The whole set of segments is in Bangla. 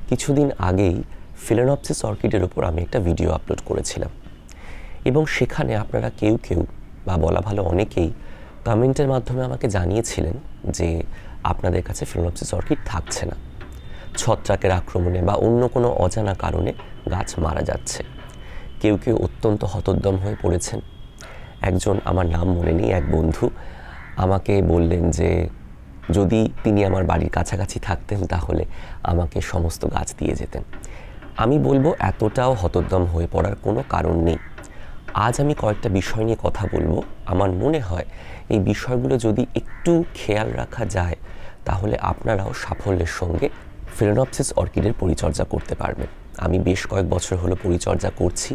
কিছুদিন আগেই ফিলেনপসিস অর্কিডের উপর আমি একটা ভিডিও আপলোড করেছিলাম এবং সেখানে আপনারা কেউ কেউ বা বলা ভালো অনেকেই কমেন্টের মাধ্যমে আমাকে জানিয়েছিলেন যে আপনাদের কাছে ফিলেনপসিস অর্কিড থাকছে না, ছত্রাকের আক্রমণে বা অন্য কোনো অজানা কারণে গাছ মারা যাচ্ছে। কেউ কেউ অত্যন্ত হতোদ্যম হয়ে পড়েছেন। একজন, আমার নাম মনে নেই, এক বন্ধু আমাকে বললেন যে যদি তিনি আমার বাড়ির কাছাকাছি থাকতেন তাহলে আমাকে সমস্ত গাছ দিয়ে যেতেন। আমি বলবো এতটাও হতোদ্যম হয়ে পড়ার কোনো কারণ নেই। আজ আমি কয়েকটা বিষয় নিয়ে কথা বলবো। আমার মনে হয় এই বিষয়গুলো যদি একটু খেয়াল রাখা যায় তাহলে আপনারাও সাফল্যের সঙ্গে ফিলেনপসিস অর্কিডের পরিচর্যা করতে পারবেন। আমি বেশ কয়েক বছর হলো পরিচর্যা করছি।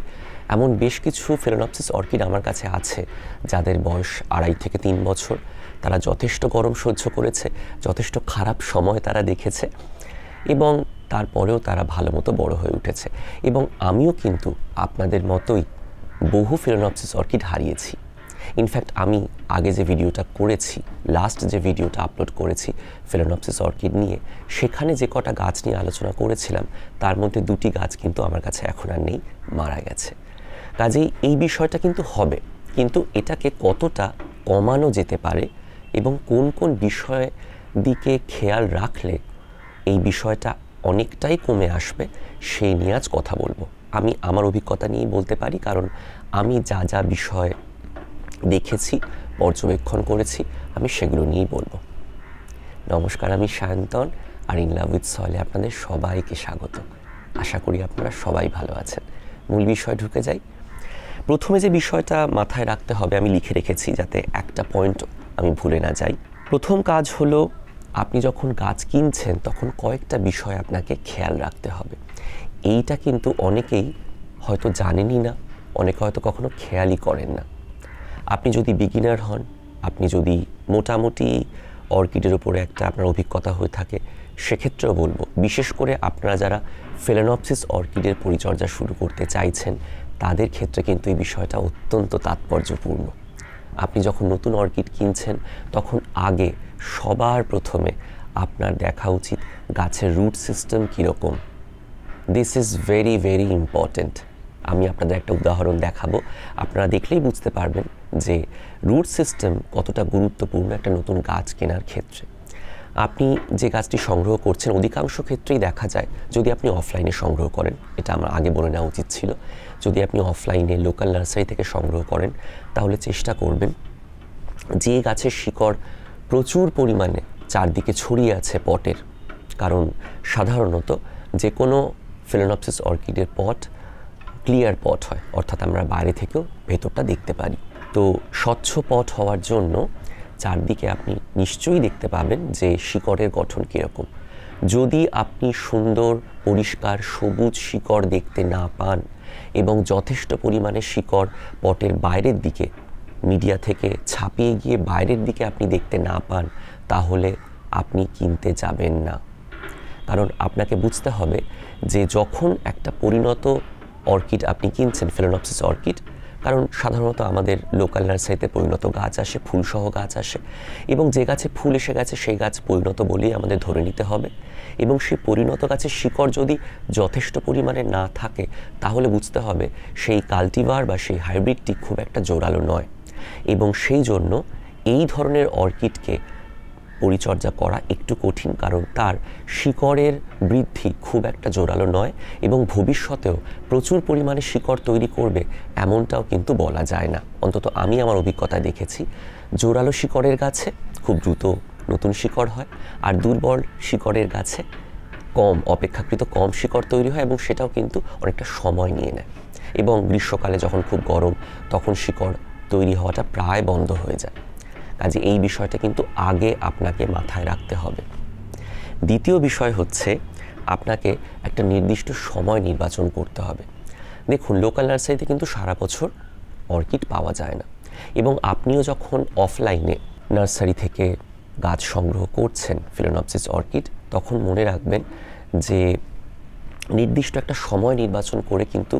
এমন বেশ কিছু ফিলেনপসিস অর্কিড আমার কাছে আছে যাদের বয়স 2.5 থেকে 3 বছর। তারা যথেষ্ট গরম সহ্য করেছে, যথেষ্ট খারাপ সময় তারা দেখেছে এবং তারপরেও তারা ভালো মতো বড় হয়ে উঠেছে। এবং আমিও কিন্তু আপনাদের মতোই বহু ফিলেনপসিস অর্কিড হারিয়েছি। ইনফ্যাক্ট আমি আগে যে ভিডিওটা করেছি, লাস্ট যে ভিডিওটা আপলোড করেছি ফিলেনপসিস অর্কিড নিয়ে, সেখানে যে কটা গাছ নিয়ে আলোচনা করেছিলাম তার মধ্যে 2টি গাছ কিন্তু আমার কাছে এখন আর নেই, মারা গেছে। কাজেই এই বিষয়টা কিন্তু হবে, কিন্তু এটাকে কতটা কমানো যেতে পারে এবং কোন কোন বিষয়ের দিকে খেয়াল রাখলে এই বিষয়টা অনেকটাই কমে আসবে সেই নিয়ে আজ কথা বলবো। আমি আমার অভিজ্ঞতা নিয়েই বলতে পারি, কারণ আমি যা যা বিষয় দেখেছি, পর্যবেক্ষণ করেছি, আমি সেগুলো নিয়েই বলবো। নমস্কার, আমি সায়ন্তন, আর ইন লাভ উইথ সয়েলে আপনাদের সবাইকে স্বাগত। আশা করি আপনারা সবাই ভালো আছেন। মূল বিষয় ঢুকে যাই। প্রথমে যে বিষয়টা মাথায় রাখতে হবে আমি লিখে রেখেছি যাতে একটা পয়েন্ট আমি ভুলে না যাই। প্রথম কাজ হলো, আপনি যখন গাছ কিনছেন তখন কয়েকটা বিষয় আপনাকে খেয়াল রাখতে হবে। এইটা কিন্তু অনেকেই হয়তো জানেনই না, অনেকে হয়তো কখনো খেয়ালই করেন না। আপনি যদি বিগিনার হন, আপনি যদি মোটামুটি অর্কিডের উপরে একটা আপনার অভিজ্ঞতা হয়ে থাকে, সেক্ষেত্রেও বলবো, বিশেষ করে আপনারা যারা ফিলেনপসিস অর্কিডের পরিচর্যা শুরু করতে চাইছেন তাদের ক্ষেত্রে কিন্তু এই বিষয়টা অত্যন্ত তাৎপর্যপূর্ণ। আপনি যখন নতুন অর্কিড কিনছেন তখন আগে সবার প্রথমে আপনার দেখা উচিত গাছের রুট সিস্টেম কীরকম। This is very very important. আমি আপনাদের একটা উদাহরণ দেখাবো, আপনারা দেখলেই বুঝতে পারবেন যে রুট সিস্টেম কতটা গুরুত্বপূর্ণ একটা নতুন গাছ কেনার ক্ষেত্রে। আপনি যে গাছটি সংগ্রহ করছেন অধিকাংশ ক্ষেত্রেই দেখা যায়, যদি আপনি অফলাইনে সংগ্রহ করেন, এটা আমার আগে বলে নেওয়া উচিত ছিল, যদি আপনি অফলাইনে লোকাল নার্সারি থেকে সংগ্রহ করেন তাহলে চেষ্টা করবেন যে গাছের শিকড় প্রচুর পরিমাণে চারদিকে ছড়িয়ে আছে পটের, কারণ সাধারণত যে কোনো ফিলেনপসিস অর্কিডের পট ক্লিয়ার পট হয়, অর্থাৎ আমরা বাইরে থেকেও ভেতরটা দেখতে পারি। তো স্বচ্ছ পট হওয়ার জন্য চারদিকে আপনি নিশ্চয়ই দেখতে পাবেন যে শিকড়ের গঠন কীরকম। যদি আপনি সুন্দর পরিষ্কার সবুজ শিকড় দেখতে না পান এবং যথেষ্ট পরিমাণে শিকড় পটের বাইরের দিকে মিডিয়া থেকে ছাপিয়ে গিয়ে বাইরের দিকে আপনি দেখতে না পান তাহলে আপনি কিনতে যাবেন না। কারণ আপনাকে বুঝতে হবে যে যখন একটা পরিণত অর্কিড আপনি কিনছেন, ফিলেনপসিস অর্কিড, কারণ সাধারণত আমাদের লোকাল নার্সারিতে পরিণত গাছ আসে, ফুলসহ গাছ আসে, এবং যে গাছে ফুল এসে গেছে সেই গাছ পরিণত বলেই আমাদের ধরে নিতে হবে। এবং সেই পরিণত গাছের শিকড় যদি যথেষ্ট পরিমাণে না থাকে তাহলে বুঝতে হবে সেই কাল্টিভার বা সেই হাইব্রিডটি খুব একটা জোরালো নয়। এবং সেই জন্য এই ধরনের অর্কিডকে পরিচর্যা করা একটু কঠিন, কারণ তার শিকড়ের বৃদ্ধি খুব একটা জোরালো নয় এবং ভবিষ্যতেও প্রচুর পরিমাণে শিকড় তৈরি করবে এমনটাও কিন্তু বলা যায় না। অন্তত আমি আমার অভিজ্ঞতায় দেখেছি জোরালো শিকড়ের গাছে খুব দ্রুত নতুন শিকড় হয়, আর দুর্বল শিকড়ের গাছে অপেক্ষাকৃত কম শিকড় তৈরি হয় এবং সেটাও কিন্তু অনেকটা সময় নিয়ে নেয়। এবং গ্রীষ্মকালে যখন খুব গরম তখন শিকড় তৈরি হওয়াটা প্রায় বন্ধ হয়ে যায়। কাজে এই বিষয়টা কিন্তু আগে আপনাকে মাথায় রাখতে হবে। দ্বিতীয় বিষয় হচ্ছে আপনাকে একটা নির্দিষ্ট সময় নির্বাচন করতে হবে। দেখুন, লোকাল নার্সারিতে কিন্তু সারা বছর অর্কিড পাওয়া যায় না, এবং আপনিও যখন অফলাইনে নার্সারি থেকে গাছ সংগ্রহ করছেন ফিলেনপসিস অর্কিড, তখন মনে রাখবেন যে নির্দিষ্ট একটা সময় নির্বাচন করে কিন্তু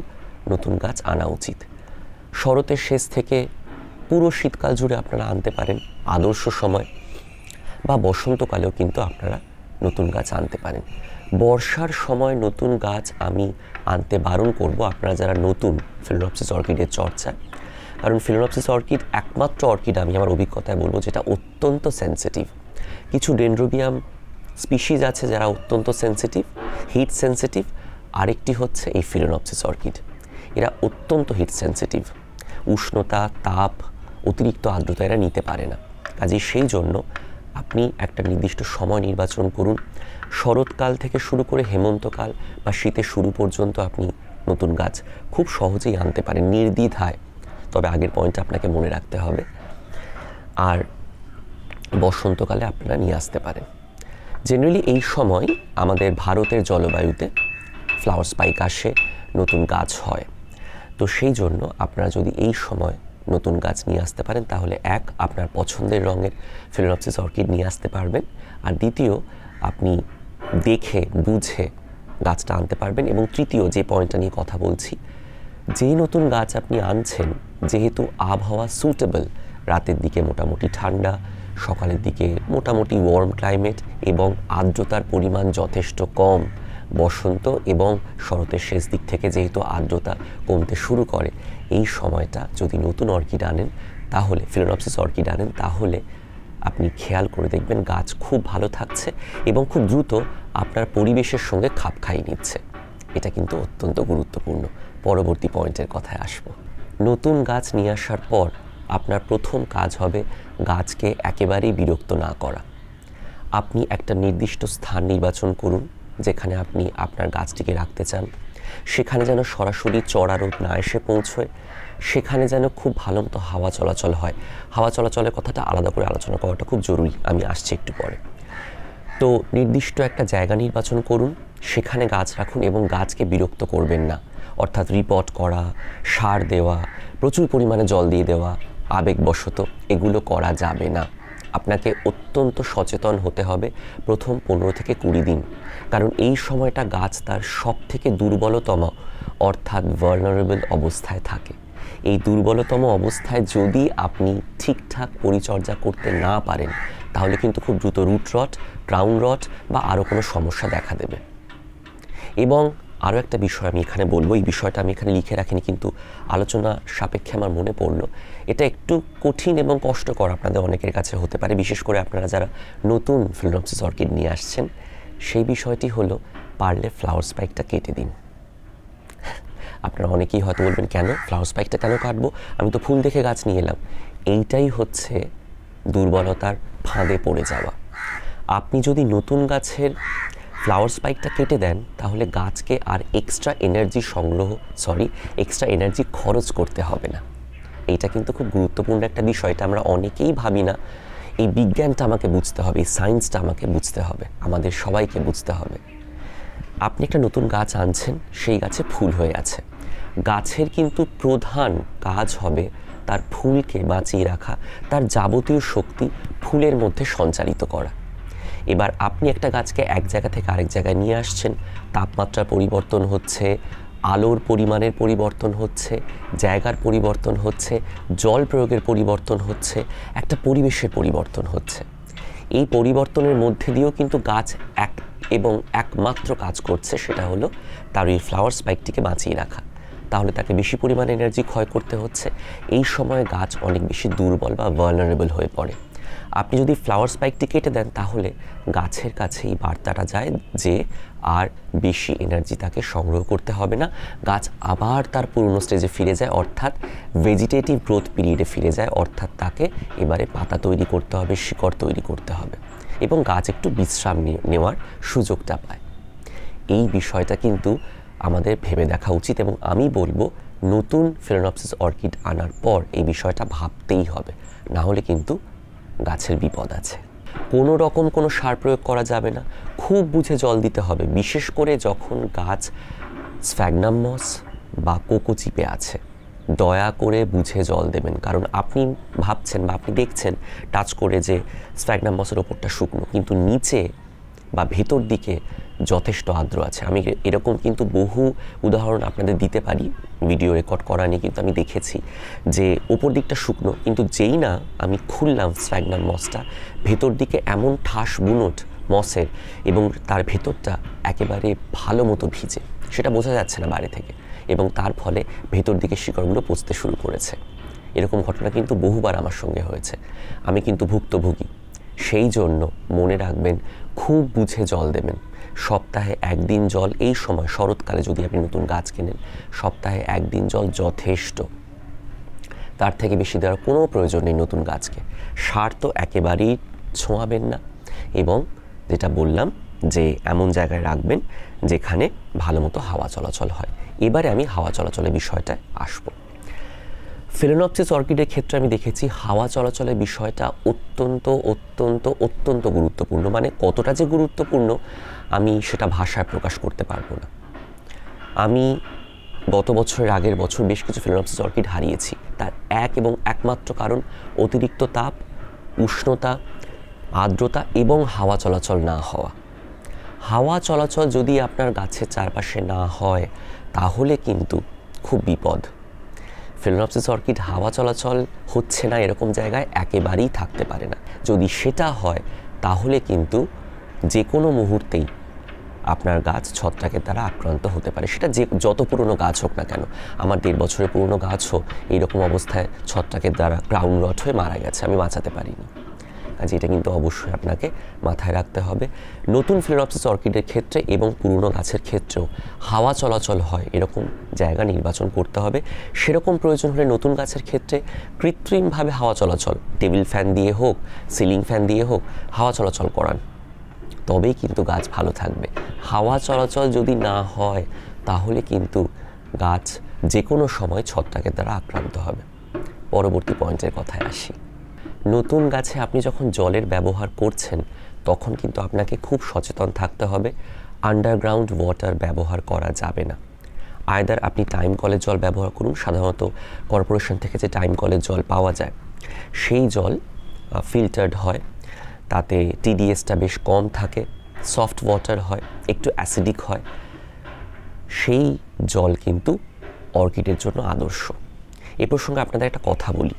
নতুন গাছ আনা উচিত। শরতের শেষ থেকে পুরো শীতকাল জুড়ে আপনারা আনতে পারেন আদর্শ সময়, বা বসন্তকালেও কিন্তু আপনারা নতুন গাছ আনতে পারেন। বর্ষার সময় নতুন গাছ আমি আনতে বারণ করব আপনারা যারা নতুন ফিলোনপসিস অর্কিডের চর্চায়, কারণ ফিলোনপসিস অর্কিড একমাত্র অর্কিড আমি আমার অভিজ্ঞতায় বলবো যেটা অত্যন্ত সেন্সিটিভ। কিছু ডেনড্রোবিয়াম স্পিসিস আছে যারা অত্যন্ত সেন্সিটিভ, হিট সেন্সিটিভ, আরেকটি হচ্ছে এই ফিলোনপসিস অর্কিড, এরা অত্যন্ত হিট সেন্সিটিভ। উষ্ণতা, তাপ, অতিরিক্ত আর্দ্রতা এরা নিতে পারে না। কাজেই সেই জন্য আপনি একটা নির্দিষ্ট সময় নির্বাচন করুন। শরৎকাল থেকে শুরু করে হেমন্তকাল বা শীতের শুরু পর্যন্ত আপনি নতুন গাছ খুব সহজেই আনতে পারেন নির্দ্বিধায়। তবে আগের পয়েন্টটা আপনাকে মনে রাখতে হবে। আর বসন্তকালে আপনারা নিয়ে আসতে পারেন। জেনারেলি এই সময় আমাদের ভারতের জলবায়ুতে ফ্লাওয়ার স্পাইক আসে, নতুন গাছ হয়। তো সেই জন্য আপনারা যদি এই সময় নতুন গাছ নিয়ে আসতে পারেন তাহলে এক, আপনার পছন্দের রঙের ফিলোনপসিস অর্কিড নিয়ে আসতে পারবেন, আর দ্বিতীয়, আপনি দেখে বুঝে গাছটা আনতে পারবেন। এবং তৃতীয় যে পয়েন্টটা নিয়ে কথা বলছি, যেই নতুন গাছ আপনি আনছেন, যেহেতু আবহাওয়া সুটেবল, রাতের দিকে মোটামুটি ঠান্ডা, সকালের দিকে মোটামুটি ওয়ার্ম ক্লাইমেট এবং আর্দ্রতার পরিমাণ যথেষ্ট কম, বসন্ত এবং শরতের শেষ দিক থেকে যেহেতু আর্দ্রতা কমতে শুরু করে, এই সময়টা যদি নতুন অর্কিড আনেন তাহলে ফিলোনপসিস অর্কিড আনেন তাহলে আপনি খেয়াল করে দেখবেন গাছ খুব ভালো থাকছে এবং খুব দ্রুত আপনার পরিবেশের সঙ্গে খাপ খাইয়ে নিচ্ছে। এটা কিন্তু অত্যন্ত গুরুত্বপূর্ণ। পরবর্তী পয়েন্টের কথায় আসবো। নতুন গাছ নিয়ে আসার পর আপনার প্রথম কাজ হবে গাছকে একেবারেই বিরক্ত না করা। আপনি একটা নির্দিষ্ট স্থান নির্বাচন করুন যেখানে আপনি আপনার গাছটিকে রাখতে চান। সেখানে যেন সরাসরি চড়া রোদ না এসে পৌঁছয়, সেখানে যেন খুব ভালো মতো হাওয়া চলাচল হয়। হাওয়া চলাচলের কথাটা আলাদা করে আলোচনা করাটা খুব জরুরি, আমি আসছি একটু পরে। তো নির্দিষ্ট একটা জায়গা নির্বাচন করুন, সেখানে গাছ রাখুন এবং গাছকে বিরক্ত করবেন না। অর্থাৎ রিপট করা, সার দেওয়া, প্রচুর পরিমাণে জল দিয়ে দেওয়া, আবেগবশত এগুলো করা যাবে না। আপনাকে অত্যন্ত সচেতন হতে হবে প্রথম 15 থেকে 20 দিন, কারণ এই সময়টা গাছ তার সব থেকে দুর্বলতম অর্থাৎ ভালনারেবল অবস্থায় থাকে। এই দুর্বলতম অবস্থায় যদি আপনি ঠিকঠাক পরিচর্যা করতে না পারেন তাহলে কিন্তু খুব দ্রুত রুট রট, ক্রাউন রট বা আরও কোনো সমস্যা দেখা দেবে। এবং আরও একটা বিষয় আমি এখানে বলবো, এই বিষয়টা আমি এখানে লিখে রাখিনি কিন্তু আলোচনা সাপেক্ষে আমার মনে পড়লো। এটা একটু কঠিন এবং কষ্টকর আপনাদের অনেকের কাছে হতে পারে, বিশেষ করে আপনারা যারা নতুন ফিলোনপসিস অর্কিড নিয়ে আসছেন। সেই বিষয়টি হলো পারলে ফ্লাওয়ার স্পাইকটা কেটে দিন। আপনারা অনেকেই হয়তো বলবেন কেন ফ্লাওয়ার স্পাইকটা কেন কাটবো, আমি তো ফুল দেখে গাছ নিয়ে এলাম। এইটাই হচ্ছে দুর্বলতার ফাঁদে পড়ে যাওয়া। আপনি যদি নতুন গাছের ফ্লাওয়ার স্পাইকটা কেটে দেন তাহলে গাছকে আর এক্সট্রা এনার্জি খরচ করতে হবে না। এইটা কিন্তু খুব গুরুত্বপূর্ণ একটা বিষয়, এটা আমরা অনেকেই ভাবি না। এই বিজ্ঞানটা আমাকে বুঝতে হবে, এই সায়েন্সটা আমাকে বুঝতে হবে, আমাদের সবাইকে বুঝতে হবে। আপনি একটা নতুন গাছ আনছেন, সেই গাছে ফুল হয়ে আছে। গাছের কিন্তু প্রধান কাজ হবে তার ফুলকে বাঁচিয়ে রাখা, তার যাবতীয় শক্তি ফুলের মধ্যে সঞ্চারিত করা। এবার আপনি একটা গাছকে এক জায়গা থেকে আরেক জায়গায় নিয়ে আসছেন, তাপমাত্রার পরিবর্তন হচ্ছে, আলোর পরিমাণের পরিবর্তন হচ্ছে, জায়গার পরিবর্তন হচ্ছে, জল প্রয়োগের পরিবর্তন হচ্ছে, একটা পরিবেশের পরিবর্তন হচ্ছে। এই পরিবর্তনের মধ্যে দিয়েও কিন্তু গাছ একমাত্র কাজ করছে, সেটা হলো তার এই ফ্লাওয়ার স্পাইকটিকে বাঁচিয়ে রাখা। তাহলে তাকে বেশি পরিমাণে এনার্জি ক্ষয় করতে হচ্ছে। এই সময় গাছ অনেক বেশি দুর্বল বা ভালনারেবল হয়ে পড়ে। আপনি যদি ফ্লাওয়ার স্পাইকটি কেটে দেন তাহলে গাছের কাছে এই বার্তাটা যায় যে আর বেশি এনার্জি তাকে সংগ্রহ করতে হবে না। গাছ আবার তার পুরনো স্টেজে ফিরে যায়, অর্থাৎ ভেজিটেটিভ গ্রোথ পিরিয়ডে ফিরে যায়, অর্থাৎ তাকে এবারে পাতা তৈরি করতে হবে, শিকড় তৈরি করতে হবে এবং গাছ একটু বিশ্রাম নেওয়ার সুযোগটা পায়। এই বিষয়টা কিন্তু আমাদের ভেবে দেখা উচিত এবং আমি বলবো নতুন ফিলোনপসিস অর্কিড আনার পর এই বিষয়টা ভাবতেই হবে, না হলে কিন্তু গাছের বিপদ আছে। কোনো রকম কোনো সার প্রয়োগ করা যাবে না, খুব বুঝে জল দিতে হবে, বিশেষ করে যখন গাছ স্ফ্যাগনাম মস বা কোকো চিপে আছে। দয়া করে বুঝে জল দেবেন, কারণ আপনি ভাবছেন বা আপনি দেখছেন টাচ করে যে স্ফ্যাগনাম মসের ওপরটা শুকনো, কিন্তু নিচে বা ভেতর দিকে যথেষ্ট আর্দ্র আছে। আমি এরকম কিন্তু বহু উদাহরণ আপনাদের দিতে পারি, ভিডিও রেকর্ড করা নিয়ে কিন্তু আমি দেখেছি যে ওপর দিকটা শুকনো কিন্তু যেই না আমি খুললাম স্ফ্যাগনাম মসটা, ভেতর দিকে এমন ঠাস বুনোট মসের, এবং তার ভেতরটা একেবারে ভালো মতো ভিজে, সেটা বোঝা যাচ্ছে না বাইরে থেকে, এবং তার ফলে ভেতর দিকে শিকড়গুলো পচতে শুরু করেছে। এরকম ঘটনা কিন্তু বহুবার আমার সঙ্গে হয়েছে। আমি কিন্তু ভুক্তভোগী। সেই জন্য মনে রাখবেন, খুব বুঝে জল দেবেন। সপ্তাহে 1 দিন জল, এই সময় শরৎকালে যদি আপনি নতুন গাছ কেনেন, সপ্তাহে 1 দিন জল যথেষ্ট। তার থেকে বেশি দেওয়ার কোনো প্রয়োজন নেই নতুন গাছকে। সার তো একেবারেই ছোঁয়াবেন না, এবং যেটা বললাম যে এমন জায়গায় রাখবেন যেখানে ভালো মতো হাওয়া চলাচল হয়। এবারে আমি হাওয়া চলাচলের বিষয়টায় আসবো। ফিলেনপসিস অর্কিডের ক্ষেত্রে আমি দেখেছি হাওয়া চলাচলের বিষয়টা অত্যন্ত অত্যন্ত অত্যন্ত গুরুত্বপূর্ণ। মানে কতটা যে গুরুত্বপূর্ণ আমি সেটা ভাষায় প্রকাশ করতে পারবো না। আমি গত বছরের আগের বছর বেশ কিছু ফিলেনপসিস অর্কিড হারিয়েছি। তার এক এবং একমাত্র কারণ অতিরিক্ত তাপ, উষ্ণতা, আর্দ্রতা এবং হাওয়া চলাচল না হওয়া। হাওয়া চলাচল যদি আপনার গাছের চারপাশে না হয় তাহলে কিন্তু খুব বিপদ। ফিলেনপসিস অর্কিড হাওয়া চলাচল হচ্ছে না এরকম জায়গায় একেবারেই থাকতে পারে না। যদি সেটা হয় তাহলে কিন্তু যে কোনো মুহূর্তেই আপনার গাছ ছত্রাকের দ্বারা আক্রান্ত হতে পারে। সেটা যত পুরনো গাছ হোক না কেন। আমার 1.5 বছরের পুরনো গাছও এইরকম অবস্থায় ছত্রাকের দ্বারা ক্রাউন রট হয়ে মারা গেছে, আমি বাঁচাতে পারিনি। কাজে এটা কিন্তু অবশ্যই আপনাকে মাথায় রাখতে হবে। নতুন ফিলেনপসিস অর্কিডের ক্ষেত্রে এবং পুরনো গাছের ক্ষেত্রেও হাওয়া চলাচল হয় এরকম জায়গা নির্বাচন করতে হবে। সেরকম প্রয়োজন হলে নতুন গাছের ক্ষেত্রে কৃত্রিমভাবে হাওয়া চলাচল, টেবিল ফ্যান দিয়ে হোক, সিলিং ফ্যান দিয়ে হোক, হাওয়া চলাচল করান, তবেই কিন্তু গাছ ভালো থাকবে। হাওয়া চলাচল যদি না হয় তাহলে কিন্তু গাছ যে কোনো সময় ছত্রাকের দ্বারা আক্রান্ত হবে। পরবর্তী পয়েন্টের কথায় আসি। নতুন গাছে আপনি যখন জলের ব্যবহার করছেন তখন কিন্তু আপনাকে খুব সচেতন থাকতে হবে। আন্ডারগ্রাউন্ড ওয়াটার ব্যবহার করা যাবে না। আয়দার আপনি টাইম কলের জল ব্যবহার করুন, সাধারণত কর্পোরেশন থেকে যে টাইম কলের জল পাওয়া যায় সেই জল ফিল্টার্ড হয়, তাতে টিডিএসটা বেশ কম থাকে, সফট ওয়াটার হয়, একটু অ্যাসিডিক হয়। সেই জল কিন্তু অর্কিডের জন্য আদর্শ। এ প্রসঙ্গে আপনাদের একটা কথা বলি।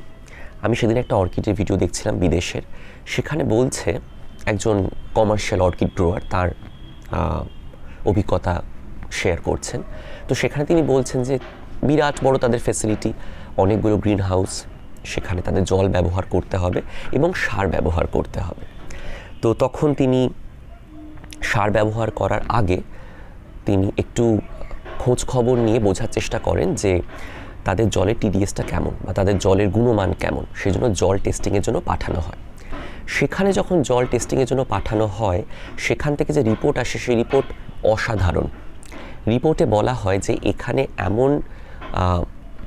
আমি সেদিন একটা অর্কিডের ভিডিও দেখছিলাম বিদেশের, সেখানে বলছে একজন কমার্শিয়াল অর্কিড গ্রোয়ার তার অভিজ্ঞতা শেয়ার করছেন। তো সেখানে তিনি বলছেন যে বিরাট বড় তাদের ফ্যাসিলিটি, অনেকগুলো গ্রিন হাউস, সেখানে তাদের জল ব্যবহার করতে হবে এবং সার ব্যবহার করতে হবে। তো তখন তিনি সার ব্যবহার করার আগে তিনি একটু খোঁজ খবর নিয়ে বোঝার চেষ্টা করেন যে তাদের জলের টিডিএসটা কেমন বা তাদের জলের গুণমান কেমন, সেই জন্য জল টেস্টিংয়ের জন্য পাঠানো হয়। সেখানে যখন জল টেস্টিংয়ের জন্য পাঠানো হয় সেখান থেকে যে রিপোর্ট আসে সেই রিপোর্ট অসাধারণ। রিপোর্টে বলা হয় যে এখানে এমন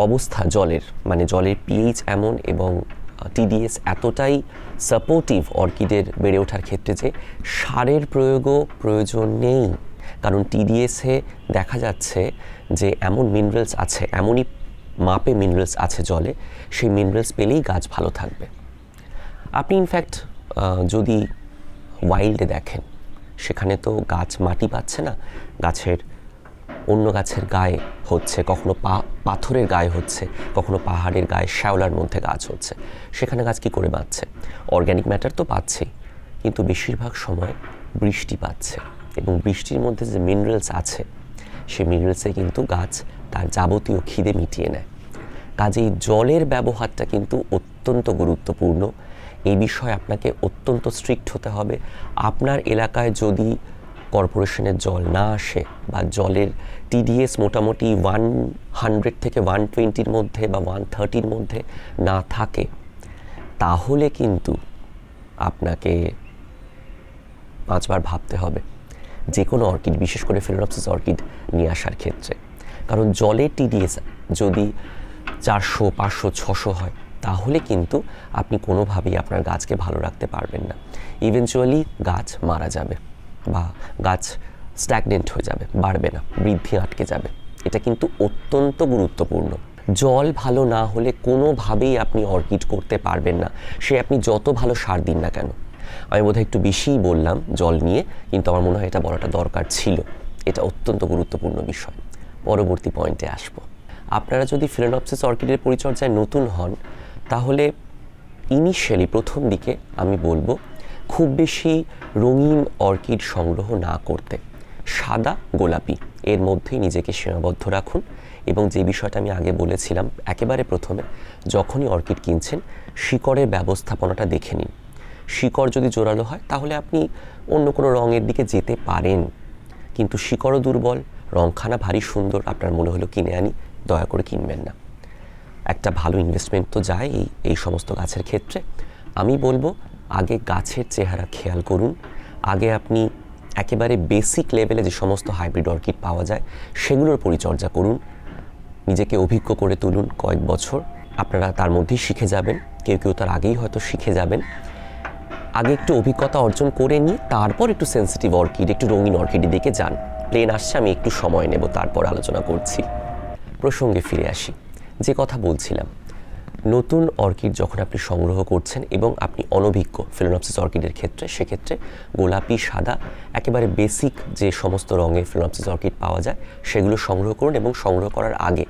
অবস্থা জলের, মানে জলের পিএইচ এমন এবং টিডিএস এতটাই সাপোর্টিভ অর্কিডের বেড়ে ওঠার ক্ষেত্রে যে সারের প্রয়োগও প্রয়োজন নেই। কারণ টিডিএসে দেখা যাচ্ছে যে এমন মিনারেলস আছে, এমনই মাপে মিনারেলস আছে জলে, সেই মিনারেলস পেলেই গাছ ভালো থাকবে। আপনি ইনফ্যাক্ট যদি ওয়াইল্ডে দেখেন সেখানে তো গাছ মাটি পাচ্ছে না, গাছের অন্য গাছের গায়ে হচ্ছে, কখনো পাথরের গায়ে হচ্ছে, কখনো পাহাড়ের গায়ে শ্যাওলার মধ্যে গাছ হচ্ছে। সেখানে গাছ কী করে বাঁচছে? অর্গ্যানিক ম্যাটার তো পাচ্ছেই, কিন্তু বেশিরভাগ সময় বৃষ্টি পাচ্ছে, এবং বৃষ্টির মধ্যে যে মিনারেলস আছে সেই মিনারেলসে কিন্তু গাছ তার যাবতীয় খিদে মিটিয়ে নেয়। কাজেই জলের ব্যবহারটা কিন্তু অত্যন্ত গুরুত্বপূর্ণ। এই বিষয়ে আপনাকে অত্যন্ত স্ট্রিক্ট হতে হবে। আপনার এলাকায় যদি কর্পোরেশনের জল না আসে বা জলের টিডিএস মোটামুটি 100 থেকে 120-র মধ্যে বা 130-র মধ্যে না থাকে, তাহলে কিন্তু আপনাকে 5 বার ভাবতে হবে যে কোনো অর্কিড, বিশেষ করে ফিলেনপসিস অর্কিড নিয়ে আসার ক্ষেত্রে। কারণ জলের টিডিএস যদি 400, 500, 600 হয় তাহলে কিন্তু আপনি কোনোভাবেই আপনার গাছকে ভালো রাখতে পারবেন না। ইভেনচুয়ালি গাছ মারা যাবে বা গাছ স্ট্যাগনেন্ট হয়ে যাবে, বাড়বে না, বৃদ্ধি আটকে যাবে। এটা কিন্তু অত্যন্ত গুরুত্বপূর্ণ। জল ভালো না হলে কোনোভাবেই আপনি অর্কিড করতে পারবেন না, সে আপনি যত ভালো সার দিন না কেন। আমি বোধহয় একটু বেশিই বললাম জল নিয়ে, কিন্তু আমার মনে হয় এটা বলাটা দরকার ছিল। এটা অত্যন্ত গুরুত্বপূর্ণ বিষয়। পরবর্তী পয়েন্টে আসবো। আপনারা যদি ফিলেনপসিস অর্কিডের পরিচর্যায় নতুন হন তাহলে ইনিশিয়ালি প্রথম দিকে আমি বলবো খুব বেশি রঙিন অর্কিড সংগ্রহ না করতে, সাদা গোলাপি এর মধ্যেই নিজেকে সীমাবদ্ধ রাখুন। এবং যে বিষয়টা আমি আগে বলেছিলাম একেবারে প্রথমে, যখনই অর্কিড কিনছেন শিকড়ের ব্যবস্থাপনাটা দেখে নিন। শিকড় যদি জোরালো হয় তাহলে আপনি অন্য কোনো রঙের দিকে যেতে পারেন, কিন্তু শিকড়ও দুর্বল, রংখানা ভারী সুন্দর, আপনার মনে হলো কিনে আনি, দয়া করে কিনবেন না। একটা ভালো ইনভেস্টমেন্ট তো যায় এই সমস্ত গাছের ক্ষেত্রে। আমি বলবো আগে গাছের চেহারা খেয়াল করুন, আগে আপনি একেবারে বেসিক লেভেলে যে সমস্ত হাইব্রিড অর্কিড পাওয়া যায় সেগুলোর পরিচর্যা করুন, নিজেকে অভিজ্ঞ করে তুলুন। কয়েক বছর আপনারা তার মধ্যেই শিখে যাবেন, কেউ কেউ তার আগেই হয়তো শিখে যাবেন। আগে একটু অভিজ্ঞতা অর্জন করে নিয়ে তারপর একটু সেন্সিটিভ অর্কিড, একটু রঙিন অর্কিডের দিকে যান। প্লেন আসছে, আমি একটু সময় নেব, তারপর আলোচনা করছি। প্রসঙ্গে ফিরে আসি, যে কথা বলছিলাম, নতুন অর্কিড যখন আপনি সংগ্রহ করছেন এবং আপনি অনভিজ্ঞ ফেলোনপসিস অর্কিডের ক্ষেত্রে, সেক্ষেত্রে গোলাপি, সাদা, একেবারে বেসিক যে সমস্ত রঙের ফেলোনপসিস অর্কিড পাওয়া যায় সেগুলো সংগ্রহ করুন। এবং সংগ্রহ করার আগে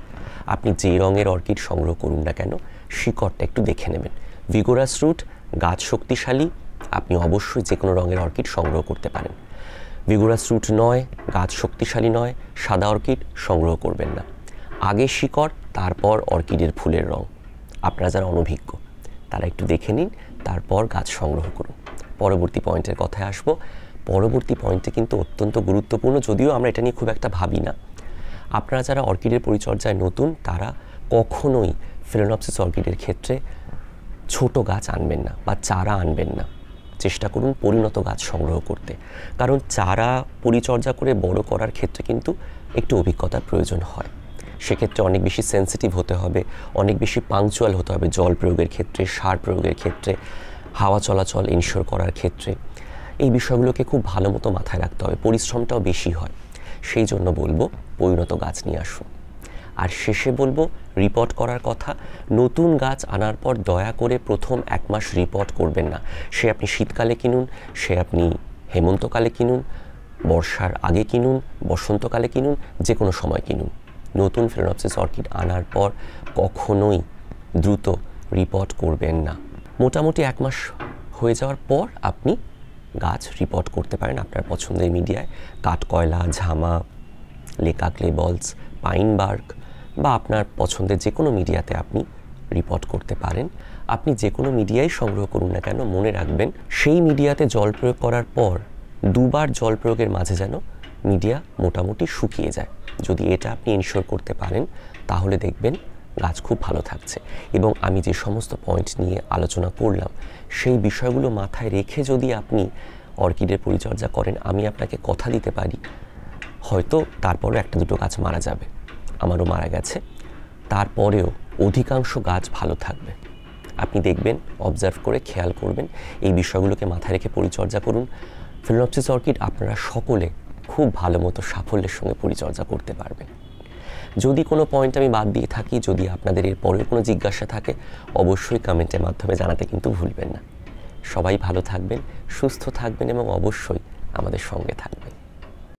আপনি যে রঙের অর্কিড সংগ্রহ করুন না কেন শিকড়টা একটু দেখে নেবেন। ভিগোরাস রুট, গাছ শক্তিশালী, আপনি অবশ্যই যে কোনো রঙের অর্কিড সংগ্রহ করতে পারেন। ভিগোরাস রুট নয়, গাছ শক্তিশালী নয়, সাদা অর্কিড সংগ্রহ করবেন না। আগে শিকড়, তারপর অর্কিডের ফুলের রং। আপনারা যারা অনভিজ্ঞ তারা একটু দেখে নিন, তারপর গাছ সংগ্রহ করুন। পরবর্তী পয়েন্টের কথায় আসবো। পরবর্তী পয়েন্টে কিন্তু অত্যন্ত গুরুত্বপূর্ণ, যদিও আমরা এটা নিয়ে খুব একটা ভাবি না। আপনারা যারা অর্কিডের পরিচর্যায় নতুন তারা কখনোই ফেলোনপসিস অর্কিডের ক্ষেত্রে ছোট গাছ আনবেন না বা চারা আনবেন না। চেষ্টা করুন পরিণত গাছ সংগ্রহ করতে, কারণ চারা পরিচর্যা করে বড় করার ক্ষেত্রে কিন্তু একটু অভিজ্ঞতার প্রয়োজন হয়। সেক্ষেত্রে অনেক বেশি সেন্সিটিভ হতে হবে, অনেক বেশি পাংচুয়াল হতে হবে জল প্রয়োগের ক্ষেত্রে, সার প্রয়োগের ক্ষেত্রে, হাওয়া চলাচল ইনশিওর করার ক্ষেত্রে। এই বিষয়গুলোকে খুব ভালো মতো মাথায় রাখতে হবে, পরিশ্রমটাও বেশি হয়। সেই জন্য বলবো পরিণত গাছ নিয়ে আসুন। আর শেষে বলবো রিপোর্ট করার কথা। নতুন গাছ আনার পর দয়া করে প্রথম 1 মাস রিপোর্ট করবেন না। সে আপনি শীতকালে কিনুন, সে আপনি হেমন্তকালে কিনুন, বর্ষার আগে কিনুন, বসন্তকালে কিনুন, যে কোনো সময় কিনুন। নতুন ফেলোনপসিস অর্কিড আনার পর কখনোই দ্রুত রিপোর্ট করবেন না। মোটামুটি 1 মাস হয়ে যাওয়ার পর আপনি গাছ রিপোর্ট করতে পারেন আপনার পছন্দের মিডিয়ায়। কাঠকয়লা, ঝামা, লেকা ক্লে বলস, পাইন বার্ক বা আপনার পছন্দের যে কোনো মিডিয়াতে আপনি রিপোর্ট করতে পারেন। আপনি যে কোনো মিডিয়াই সংগ্রহ করুন না কেন, মনে রাখবেন সেই মিডিয়াতে জল প্রয়োগ করার পর 2 বার জল প্রয়োগের মাঝে যেন মিডিয়া মোটামুটি শুকিয়ে যায়। যদি এটা আপনি ইনশিওর করতে পারেন তাহলে দেখবেন গাছ খুব ভালো থাকছে। এবং আমি যে সমস্ত পয়েন্ট নিয়ে আলোচনা করলাম সেই বিষয়গুলো মাথায় রেখে যদি আপনি অর্কিডের পরিচর্যা করেন, আমি আপনাকে কথা দিতে পারি হয়তো তারপরও 1-2 গাছ মারা যাবে, আমারও মারা গেছে, তারপরেও অধিকাংশ গাছ ভালো থাকবে। আপনি দেখবেন, অবজার্ভ করে খেয়াল করবেন, এই বিষয়গুলোকে মাথায় রেখে পরিচর্যা করুন। ফেলোনপসিস অর্কিড আপনারা সকলে খুব ভালো মতো সাফল্যের সঙ্গে পরিচর্যা করতে পারবেন। যদি কোনো পয়েন্ট আমি বাদ দিয়ে থাকি, যদি আপনাদের এর পরেও কোনো জিজ্ঞাসা থাকে, অবশ্যই কমেন্টের মাধ্যমে জানাতে কিন্তু ভুলবেন না। সবাই ভালো থাকবেন, সুস্থ থাকবেন এবং অবশ্যই আমাদের সঙ্গে থাকবেন।